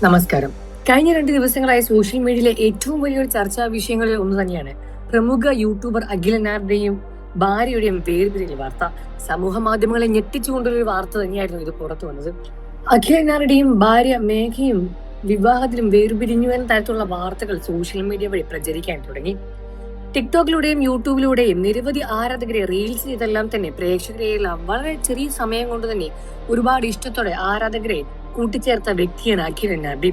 നമസ്കാരം. കഴിഞ്ഞ 2 ദിവസങ്ങളായി സോഷ്യൽ മീഡിയയിലെ ഏറ്റവും വലിയൊരു ചർച്ചാ വിഷയങ്ങളിൽ ഒന്ന് തന്നെയാണ് പ്രമുഖ യൂട്യൂബർ അഖിലനാരുടെയും ഭാര്യയുടെയും വേർപിരിയൽ വാർത്ത. സമൂഹ മാധ്യമങ്ങളെ ഞെട്ടിച്ചുകൊണ്ടൊരു വാർത്ത തന്നെയായിരുന്നു ഇത് പുറത്തു വന്നത്. അഖിലനാരുടെയും ഭാര്യ മേഘയും വിവാഹത്തിലും വേർപിരിഞ്ഞു എന്ന തരത്തിലുള്ള വാർത്തകൾ സോഷ്യൽ മീഡിയ വഴി പ്രചരിക്കാൻ തുടങ്ങി. ടിക്ടോക്കിലൂടെയും യൂട്യൂബിലൂടെയും നിരവധി ആരാധകരെ റീൽസ് ചെയ്തെല്ലാം തന്നെ പ്രേക്ഷകരെയെല്ലാം വളരെ ചെറിയ സമയം കൊണ്ട് തന്നെ ഒരുപാട് ഇഷ്ടത്തോടെ ആരാധകരെ കൂട്ടിച്ചേർത്ത വ്യക്തിയാണ് അഖിലനാർഡി.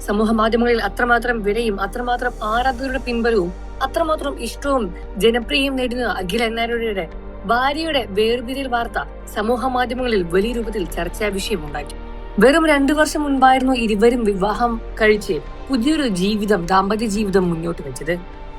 സമൂഹ മാധ്യമങ്ങളിൽ അത്രമാത്രം വിലയും അത്രമാത്രം ആരാധകരുടെ പിൻബലവും അത്രമാത്രം ഇഷ്ടവും ജനപ്രിയം നേടുന്ന അഖിലനാരുടെയുടെ ഭാര്യയുടെ വേർപിരിയൽ വാർത്ത സമൂഹ മാധ്യമങ്ങളിൽ വലിയ രൂപത്തിൽ ചർച്ചാ വിഷയമുണ്ടാക്കി. വെറും 2 വർഷം മുൻപായിരുന്നു ഇരുവരും വിവാഹം കഴിച്ച് പുതിയൊരു ദാമ്പത്യ ജീവിതം മുന്നോട്ട് വെച്ചത്.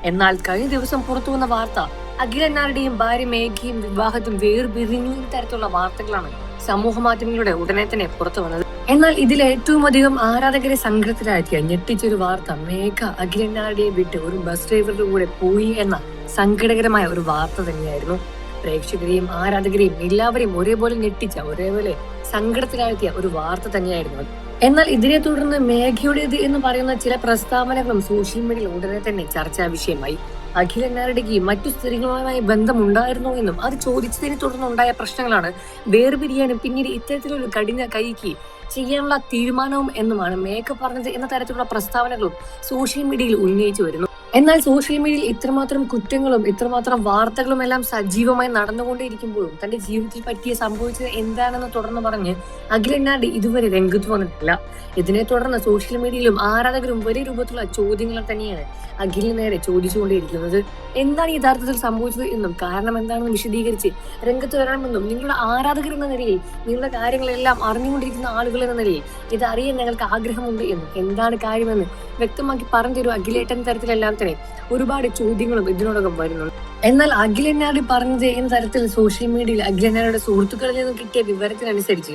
എന്നാൽ കഴിഞ്ഞ ദിവസം പുറത്തു വന്ന വാർത്ത അഖിലനാരുടെയും ഭാര്യ മേഘയും വിവാഹത്തും വേർപിരിഞ്ഞു തരത്തിലുള്ള വാർത്തകളാണ് സമൂഹ മാധ്യമങ്ങളുടെ ഉടനെ തന്നെ പുറത്തു വന്നത്. എന്നാൽ ഇതിൽ ഏറ്റവും അധികം ആരാധകരെ സങ്കടത്തിലാക്കിയ ഞെട്ടിച്ചൊരു വാർത്ത മേഘ അഖിലനാരുടെയെ വിട്ട് ഒരു ബസ് ഡ്രൈവറുടെ കൂടെ പോയി എന്ന സങ്കടകരമായ ഒരു വാർത്ത തന്നെയായിരുന്നു. പ്രേക്ഷകരെയും ആരാധകരെയും എല്ലാവരെയും ഒരേപോലെ ഞെട്ടിച്ച ഒരേപോലെ സങ്കടത്തിലാക്കിയ ഒരു വാർത്ത തന്നെയായിരുന്നു. എന്നാൽ ഇതിനെ തുടർന്ന് മേഘയുടേത് എന്ന് പറയുന്ന ചില പ്രസ്താവനകളും സോഷ്യൽ മീഡിയയിൽ ഉടനെ തന്നെ ചർച്ചാ വിഷയമായി. അഖിലനാരുടെക്ക് മറ്റു സ്ത്രീകളുമായി ബന്ധമുണ്ടായിരുന്നോ എന്നും അത് ചോദിച്ചതിനെ തുടർന്നുണ്ടായ പ്രശ്നങ്ങളാണ് വേർപിരിയാനും പിന്നീട് ഇത്തരത്തിലൊരു കഠിന കൈക്ക് ചെയ്യാനുള്ള തീരുമാനവും എന്നുമാണ് മേഘ പറഞ്ഞത് എന്ന തരത്തിലുള്ള പ്രസ്താവനകളും സോഷ്യൽ മീഡിയയിൽ ഉന്നയിച്ചു വരുന്നു. എന്നാൽ സോഷ്യൽ മീഡിയയിൽ ഇത്രമാത്രം കുറ്റങ്ങളും ഇത്രമാത്രം വാർത്തകളും എല്ലാം സജീവമായി നടന്നുകൊണ്ടേയിരിക്കുമ്പോഴും തന്റെ ജീവിതത്തിൽ സംഭവിച്ചത് എന്താണെന്ന് തുടർന്ന് പറഞ്ഞ് അഖിലനാർഡി ഇതുവരെ രംഗത്ത് വന്നിട്ടില്ല. ഇതിനെ തുടർന്ന് സോഷ്യൽ മീഡിയയിലും ആരാധകരും വലിയ രൂപത്തിലുള്ള ചോദ്യങ്ങൾ തന്നെയാണ് അഖിലിന് നേരെ ചോദിച്ചുകൊണ്ടേയിരിക്കുന്നത്. എന്താണ് യഥാർത്ഥത്തിൽ സംഭവിച്ചത് എന്നും കാരണം എന്താണെന്ന് വിശദീകരിച്ച് രംഗത്ത് വരണമെന്നും നിങ്ങളുടെ ആരാധകർ എന്ന നിലയിൽ നിങ്ങളുടെ കാര്യങ്ങളെല്ലാം അറിഞ്ഞുകൊണ്ടിരിക്കുന്ന ആളുകൾ എന്ന നിലയിൽ ഇത് അറിയാൻ ഞങ്ങൾക്ക് ആഗ്രഹമുണ്ട് എന്നും എന്താണ് കാര്യമെന്ന് വ്യക്തമാക്കി പറഞ്ഞൊരു അഖിലേട്ടൻ തരത്തിലെല്ലാം തന്നെ ഒരുപാട് ചോദ്യങ്ങളും ഇതിനോടകം വരുന്നുണ്ട്. എന്നാൽ അഖിലനാർഡി പറഞ്ഞത് എന്ന തരത്തിൽ സോഷ്യൽ മീഡിയയിൽ അഖിലനാരുടെ സുഹൃത്തുക്കളിൽ നിന്ന് കിട്ടിയ വിവരത്തിനനുസരിച്ച്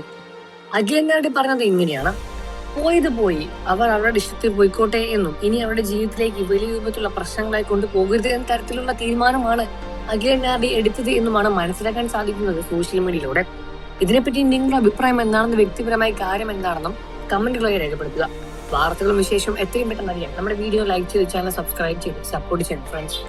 അഖിലനാർഡി പറഞ്ഞത് ഇങ്ങനെയാണ്: പോയത് പോയി, അവർ അവരുടെ ഇഷ്ടത്തിൽ പോയിക്കോട്ടെ എന്നും ഇനി അവരുടെ ജീവിതത്തിലേക്ക് വലിയ രൂപത്തിലുള്ള പ്രശ്നങ്ങളായി കൊണ്ടുപോകരുത് എന്ന തരത്തിലുള്ള തീരുമാനമാണ് അഖിലനാർഡി എടുത്തത് എന്നുമാണ് മനസ്സിലാക്കാൻ സാധിക്കുന്നത് സോഷ്യൽ മീഡിയയിലൂടെ. ഇതിനെപ്പറ്റി നിങ്ങളുടെ അഭിപ്രായം എന്താണെന്ന് വ്യക്തിപരമായ കാര്യം എന്താണെന്നും കമന്റുകളായി രേഖപ്പെടുത്തുക. വാർത്തകളും വിശേഷവും എത്രയും പെട്ടെന്ന് അറിയാൻ നമ്മുടെ വീഡിയോ ലൈക്ക് ചെയ്ത് ചാനൽ സബ്സ്ക്രൈബ് ചെയ്ത് സപ്പോർട്ട് ചെയ്യണം ഫ്രണ്ട്സ്.